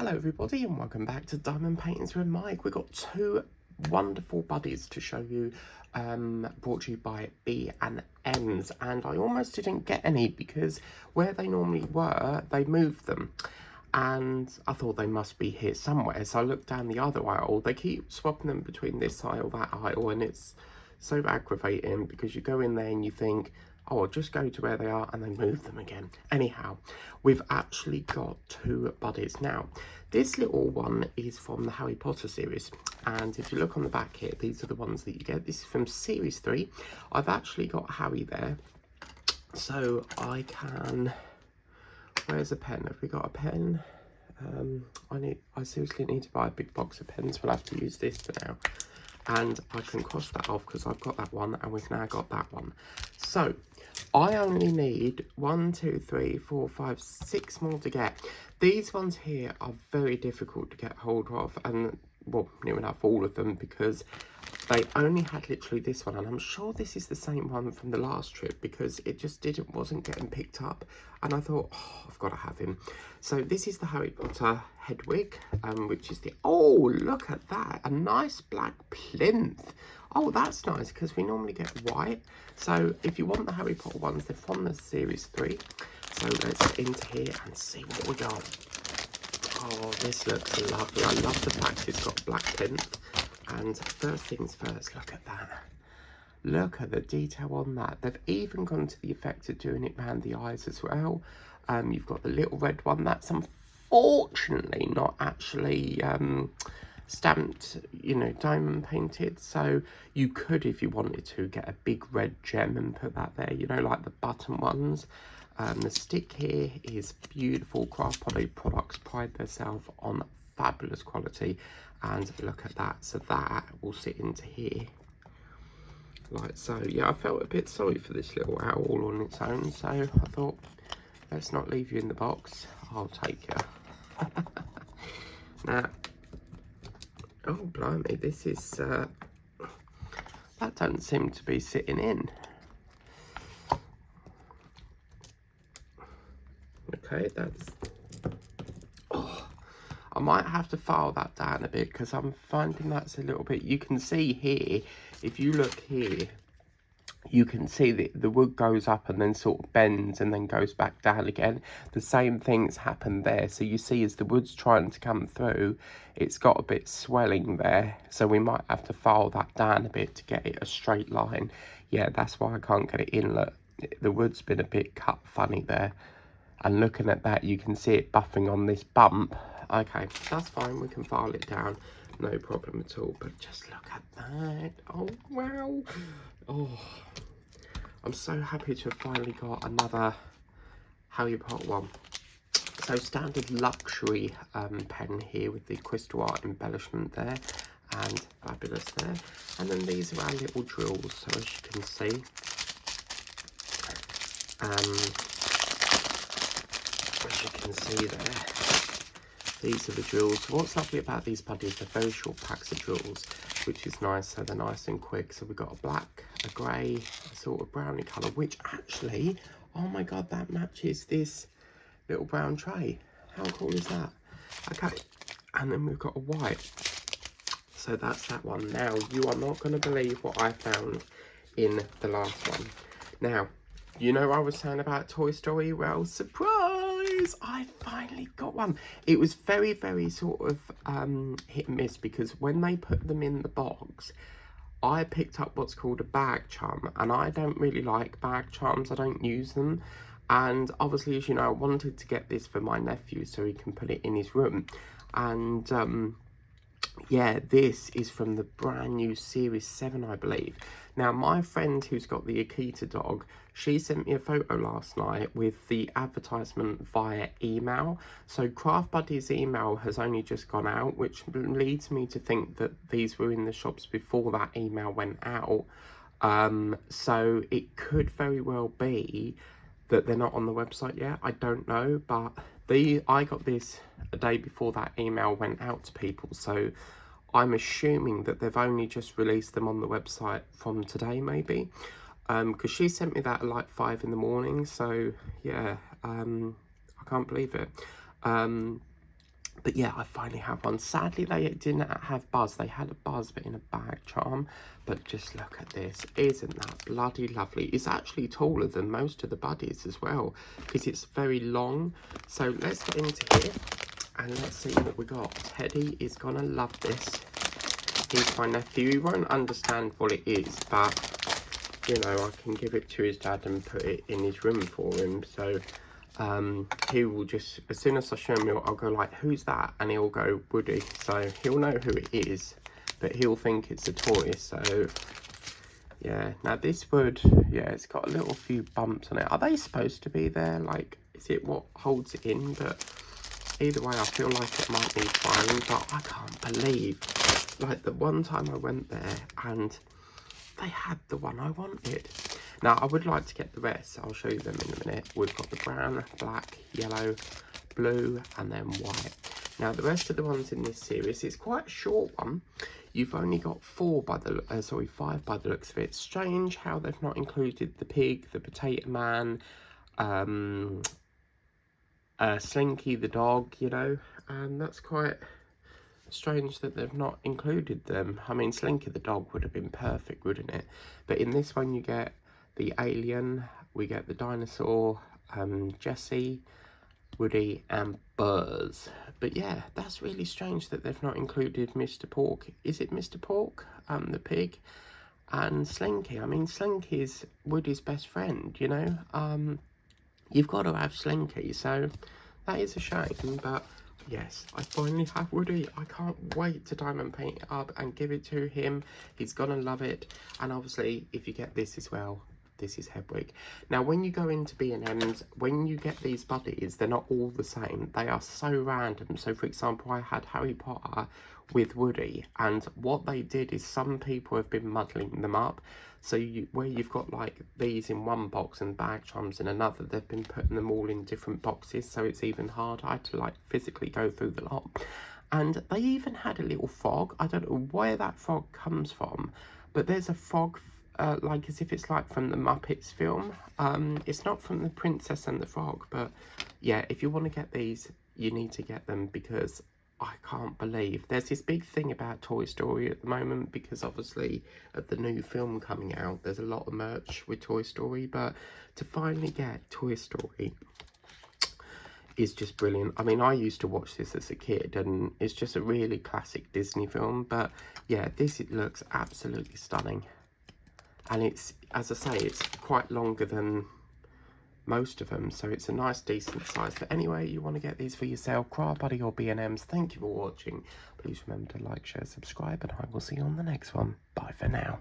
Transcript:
Hello everybody and welcome back to Diamond Paintings with Mike. We've got two wonderful buddies to show you, brought to you by B&M's, and I almost didn't get any because where they normally were, they moved them. And I thought they must be here somewhere, so I looked down the other aisle. They keep swapping them between this aisle, that aisle, and it's so aggravating because you go in there and you think, oh, I'll just go to where they are, and they move them again. Anyhow, we've actually got two buddies. Now, this little one is from the Harry Potter series, and if you look on the back here, these are the ones that you get. This is from series 3. I've actually got Harry there, so I can... Where's a pen? Have we got a pen? I seriously need to buy a big box of pens. We'll have to use this for now. And I can cross that off because I've got that one and we've now got that one. So I only need 1, 2, 3, 4, 5, 6 more to get. These ones here are very difficult to get hold of, and well, near enough all of them, because they only had literally this one, and I'm sure this is the same one from the last trip because it just wasn't getting picked up, and I thought, oh, I've got to have him. So this is the Harry Potter Hedwig, which is the, oh, look at that, a nice black plinth. Oh, that's nice because we normally get white. So if you want the Harry Potter ones, they're from the series 3. So let's into here and see what we got. Oh, this looks lovely. I love the fact it's got black plinth. And first things first, look at that. Look at the detail on that. They've even gone to the effect of doing it around the eyes as well. You've got the little red one. That's unfortunately not actually stamped, you know, diamond painted. So you could, if you wanted to, get a big red gem and put that there, you know, like the button ones. The stick here is beautiful. Craft Body products pride themselves on fabulous quality, and look at that. So that will sit into here like so. Yeah, I felt a bit sorry for this little owl all on its own, so I thought, let's not leave you in the box, I'll take you. Now, oh blimey, this is that don't seem to be sitting in. Okay, that's, oh, I might have to file that down a bit because I'm finding that's a little bit, you can see here, if you look here, you can see that the wood goes up and then sort of bends and then goes back down again. The same thing's happened there. So you see as the wood's trying to come through, it's got a bit swelling there. So we might have to file that down a bit to get it a straight line. Yeah, that's why I can't get it in. Look, the wood's been a bit cut funny there. And looking at that, you can see it buffing on this bump. Okay, that's fine. We can file it down. No problem at all. But just look at that. Oh, wow. Oh, I'm so happy to have finally got another Harry Potter one. So standard luxury pen here with the crystal art embellishment there. And fabulous there. And then these are our little drills. So as you can see. As you can see there, these are the drills. What's lovely about these buddies, they're very short packs of drills, which is nice, so they're nice and quick. So we've got a black, a grey, a sort of browny colour, which actually, oh my god, that matches this little brown tray. How cool is that? Okay, and then we've got a white. So that's that one. Now, you are not going to believe what I found in the last one. Now, you know I was saying about Toy Story? Well, surprise! I finally got one. It was very, very sort of hit and miss because when they put them in the box, I picked up what's called a bag charm, and I don't really like bag charms. I don't use them. And obviously, as you know, I wanted to get this for my nephew so he can put it in his room. And yeah, this is from the brand new Series 7, I believe. Now, my friend who's got the Akita dog, she sent me a photo last night with the advertisement via email. So Craft Buddy's email has only just gone out, which leads me to think that these were in the shops before that email went out. So it could very well be that they're not on the website yet. I don't know, but I got this a day before that email went out to people, so I'm assuming that they've only just released them on the website from today, maybe, because she sent me that at like 5 in the morning. So yeah, I can't believe it. But yeah, I finally have one. Sadly, they didn't have Buzz. They had a Buzz, but in a bag charm. But just look at this. Isn't that bloody lovely? It's actually taller than most of the Buddies as well, because it's very long. So let's get into here, and let's see what we got. Teddy is going to love this. He's my nephew. He won't understand what it is, but, you know, I can give it to his dad and put it in his room for him. So he will just, as soon as I show him, I'll go like, who's that? And he'll go, Buddie. So he'll know who it is, but he'll think it's a toy. So yeah, now this would, yeah, it's got a little few bumps on it. Are they supposed to be there? Like, is it what holds it in? But either way, I feel like it might need firing, but I can't believe, like, the one time I went there and they had the one I wanted. Now, I would like to get the rest. I'll show you them in a minute. We've got the brown, black, yellow, blue, and then white. Now, the rest of the ones in this series, it's quite a short one. You've only got 5 by the looks of it. Strange how they've not included the pig, the potato man, Slinky the dog, you know. And that's quite strange that they've not included them. I mean, Slinky the dog would have been perfect, wouldn't it? But in this one, you get the alien, we get the dinosaur, Jessie, Woody, and Buzz. But yeah, that's really strange that they've not included Mr. Pork. Is it Mr. Pork? The pig, and Slinky. I mean, Slinky's Woody's best friend, you know. You've got to have Slinky, so that is a shame, but yes, I finally have Woody. I can't wait to diamond paint it up and give it to him. He's gonna love it. And obviously, if you get this as well, this is Hedwig. Now, when you go into B&M's, when you get these Buddies, they're not all the same. They are so random. So, for example, I had Harry Potter with Woody, and what they did is some people have been muddling them up. So where you've got like these in one box and bag charms in another, they've been putting them all in different boxes, so it's even harder. I had to like physically go through the lot. And they even had a little frog. I don't know where that frog comes from, but there's a frog like as if it's like from the Muppets film. It's not from the Princess and the Frog, but yeah, if you want to get these, you need to get them, because I can't believe there's this big thing about Toy Story at the moment, because obviously of the new film coming out, there's a lot of merch with Toy Story, but to finally get Toy Story is just brilliant. I mean, I used to watch this as a kid, and it's just a really classic Disney film, but yeah, it looks absolutely stunning. And it's, as I say, it's quite longer than most of them, so it's a nice decent size. But anyway, you want to get these for yourself, Cry Buddy or B&M's. Thank you for watching. Please remember to like, share, subscribe, and I will see you on the next one. Bye for now.